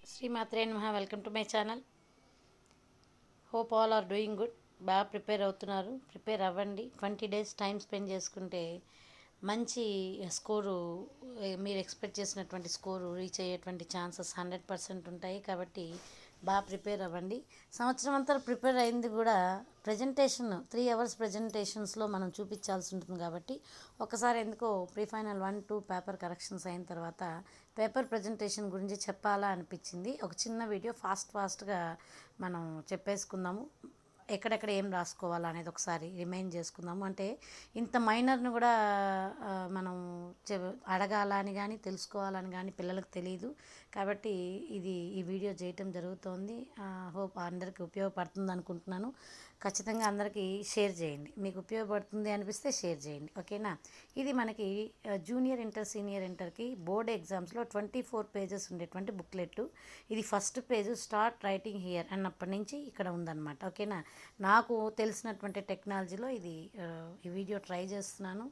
శ్రీమాత్రే నమః. Welcome to my channel. Hope all are doing good. బాగా ప్రిపేర్ అవుతున్నారు. ప్రిపేర్ అవ్వండి. 20 డేస్ టైం స్పెండ్ చేసుకుంటే మంచి స్కోరు, మీరు ఎక్స్పెక్ట్ చేసినటువంటి స్కోరు రీచ్ అయ్యేటువంటి ఛాన్సెస్ 100% ఉంటాయి. కాబట్టి బాగా ప్రిపేర్ అవ్వండి. సంవత్సరం అంతా ప్రిపేర్ అయింది కూడా ప్రజెంటేషన్ 3 అవర్స్ ప్రజెంటేషన్స్లో మనం చూపించాల్సి ఉంటుంది. కాబట్టి ఒకసారి ఎందుకో ప్రీ ఫైనల్ 1-2 పేపర్ కరెక్షన్స్ అయిన తర్వాత పేపర్ ప్రజెంటేషన్ గురించి చెప్పాలా అనిపించింది. ఒక చిన్న వీడియో ఫాస్ట్గా మనం చెప్పేసుకుందాము. ఎక్కడెక్కడ ఏం రాసుకోవాలా అనేది ఒకసారి రిమైండ్ చేసుకుందాము. అంటే ఇంత మైనర్ని కూడా మనం అడగాల అని కానీ తెలుసుకోవాలని కానీ పిల్లలకు తెలియదు. కాబట్టి ఈ వీడియో చేయటం జరుగుతోంది. హోప్ అందరికీ ఉపయోగపడుతుంది అనుకుంటున్నాను. ఖచ్చితంగా అందరికీ షేర్ చేయండి. మీకు ఉపయోగపడుతుంది అనిపిస్తే షేర్ చేయండి. ఓకేనా. ఇది మనకి జూనియర్ ఇంటర్ సీనియర్ ఇంటర్కి బోర్డ్ ఎగ్జామ్స్లో 24 పేజెస్ ఉండేటువంటి బుక్లెట్. ఇది first page start writing here అన్నప్పటి నుంచి ఇక్కడ ఉందన్నమాట. ఓకేనా. నాకు తెలిసినటువంటి టెక్నాలజీలో ఈ వీడియో ట్రై చేస్తున్నాను.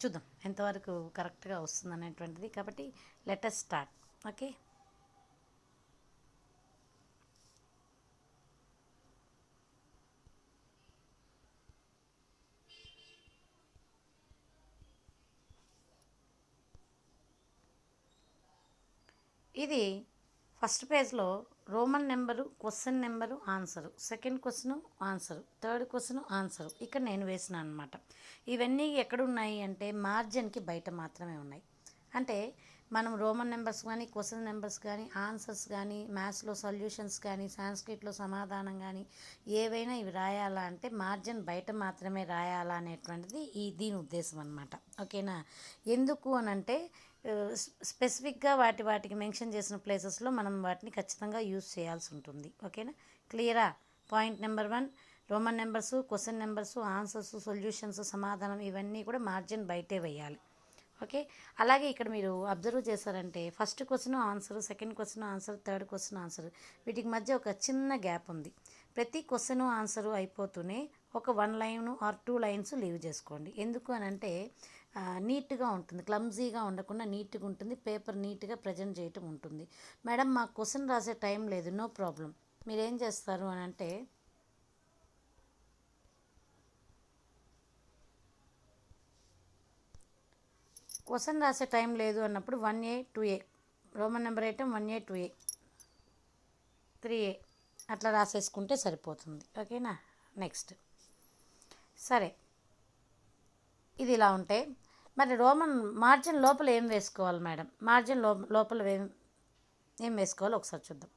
చూద్దాం ఎంతవరకు కరెక్ట్గా వస్తుంది అనేటువంటిది. కాబట్టి లెట్ us స్టార్ట్. ఓకే. ఇది ఫస్ట్ పేజ్లో Roman number, question number, answer, second question answer, third question answer ఇక్కడ నేను వేసిన అనమాట. ఇవన్నీ ఎక్కడున్నాయి అంటే మార్జిన్కి బయట మాత్రమే ఉన్నాయి. అంటే మనం రోమన్ నెంబర్స్ కానీ, క్వశ్చన్ నెంబర్స్ కానీ, ఆన్సర్స్ కానీ, మ్యాథ్స్లో సొల్యూషన్స్ కానీ, సాంస్క్రిట్లో సమాధానం కానీ ఏవైనా ఇవి రాయాలా అంటే మార్జిన్ బయట మాత్రమే రాయాలా అనేటువంటిది దీని ఉద్దేశం అనమాట. ఓకేనా. ఎందుకు అనంటే స్పెసిఫిక్గా వాటికి మెన్షన్ చేసిన ప్లేసెస్లో మనం వాటిని ఖచ్చితంగా యూజ్ చేయాల్సి ఉంటుంది. ఓకేనా. క్లియరా. Point number 1, Roman numbers, question numbers, answers, solutions, సమాధానం ఇవన్నీ కూడా మార్జిన్ బయటే వేయాలి. ఓకే. అలాగే ఇక్కడ మీరు అబ్జర్వ్ చేశారంటే first question answer, second question answer, third question answer వీటికి మధ్య ఒక చిన్న గ్యాప్ ఉంది. ప్రతి క్వశ్చన్ ఆన్సరు అయిపోతూనే ఒక 1 లైన్ ఆర్ 2 లైన్స్ లీవ్ చేసుకోండి. ఎందుకు అని అంటే నీట్గా ఉంటుంది, క్లమ్జీగా ఉండకుండా నీట్గా ఉంటుంది, పేపర్ నీట్గా ప్రజెంట్ చేయటం ఉంటుంది. మేడం మాకు క్వశ్చన్ రాసే టైం లేదు, నో ప్రాబ్లం. మీరేం చేస్తారు అని అంటే క్వశ్చన్ రాసే టైం లేదు అన్నప్పుడు 1A 2A Roman number item 1A 2A 3A అట్లా రాసేసుకుంటే సరిపోతుంది. ఓకేనా. నెక్స్ట్ సరే, ఇది ఇలా ఉంటే మరి రోమన్ మార్జిన్ లోపల ఏం వేసుకోవాలి మేడం? మార్జిన్ లోపల ఏం వేసుకోవాలో ఒకసారి చూద్దాం.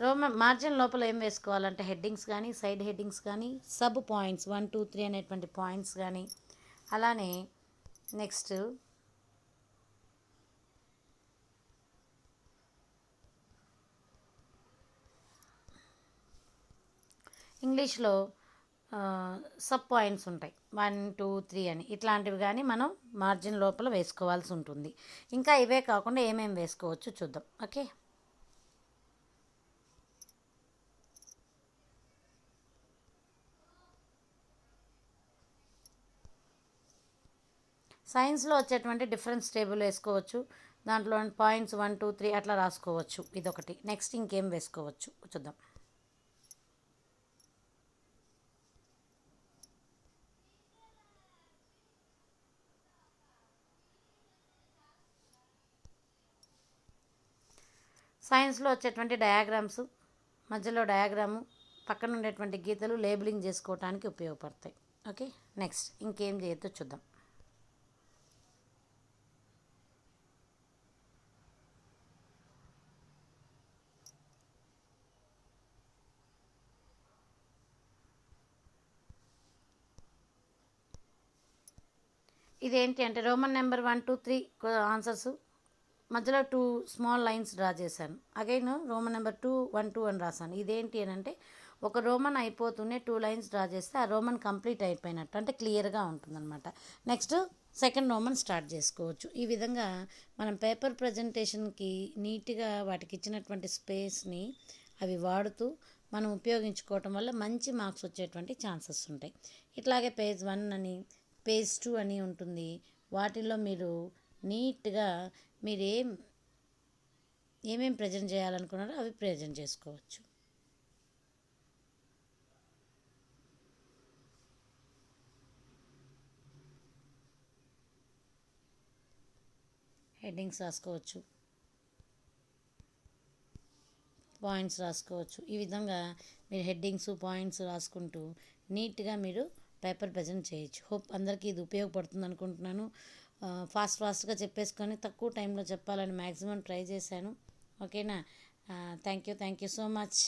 రోమన్ మార్జిన్ లోపల ఏం వేసుకోవాలంటే హెడ్డింగ్స్ కానీ, సైడ్ హెడ్డింగ్స్ కానీ, సబ్ పాయింట్స్ 1, 2, 3 అనేటువంటి పాయింట్స్ కానీ, అలానే నెక్స్ట్ ఇంగ్లీష్లో సబ్ పాయింట్స్ ఉంటాయి 1, 2, 3 అని, ఇట్లాంటివి కానీ మనం మార్జిన్ లోపల వేసుకోవాల్సి ఉంటుంది. ఇంకా ఇవే కాకుండా ఏమేమి వేసుకోవచ్చు చూద్దాం. ఓకే. సైన్స్లో వచ్చేటువంటి డిఫరెన్స్ టేబుల్ వేసుకోవచ్చు. దాంట్లో పాయింట్స్ 1, 2, 3 అట్లా రాసుకోవచ్చు. ఇదొకటి. నెక్స్ట్ ఇంకేం వేసుకోవచ్చు చూద్దాం. సైన్స్లో వచ్చేటువంటి డయాగ్రామ్స్, మధ్యలో డయాగ్రాము, పక్కన ఉండేటువంటి గీతలు లేబులింగ్ చేసుకోవడానికి ఉపయోగపడతాయి. ఓకే. నెక్స్ట్ ఇంకేం చేయొద్దో చూద్దాం. ఇదేంటి అంటే రోమన్ నెంబర్ 1, 2, 3 ఆన్సర్స్ మధ్యలో 2 స్మాల్ లైన్స్ డ్రా చేశాను. అగైన్ రోమన్ నెంబర్ 2, 1, 2 అని రాశాను. ఇదేంటి అని అంటే ఒక రోమన్ అయిపోతూనే 2 లైన్స్ డ్రా చేస్తే ఆ రోమన్ కంప్లీట్ అయిపోయినట్టు, అంటే క్లియర్గా ఉంటుందన్నమాట. నెక్స్ట్ సెకండ్ రోమన్ స్టార్ట్ చేసుకోవచ్చు. ఈ విధంగా మనం పేపర్ ప్రజెంటేషన్కి నీట్గా వాటికి ఇచ్చినటువంటి స్పేస్ని అవి వాడుతూ మనం ఉపయోగించుకోవటం వల్ల మంచి మార్క్స్ వచ్చేటువంటి ఛాన్సెస్ ఉంటాయి. ఇట్లాగే పేజ్ 1 అని పేజ్ 2 అని ఉంటుంది. వాటిల్లో మీరు నీట్గా మీరు ఏమేమి ప్రజెంట్ చేయాలనుకున్నారో అవి ప్రజెంట్ చేసుకోవచ్చు. హెడ్డింగ్స్ రాసుకోవచ్చు, పాయింట్స్ రాసుకోవచ్చు. ఈ విధంగా మీరు హెడ్డింగ్స్ పాయింట్స్ రాసుకుంటూ నీట్గా మీరు పేపర్ ప్రజెంట్ చేయొచ్చు. హోప్ అందరికీ ఇది ఉపయోగపడుతుంది అనుకుంటున్నాను. ఫాస్ట్గా చెప్పేసుకొని తక్కువ టైంలో చెప్పాలని మ్యాక్సిమం ట్రై చేశాను. ఓకేనా? Thank you so much.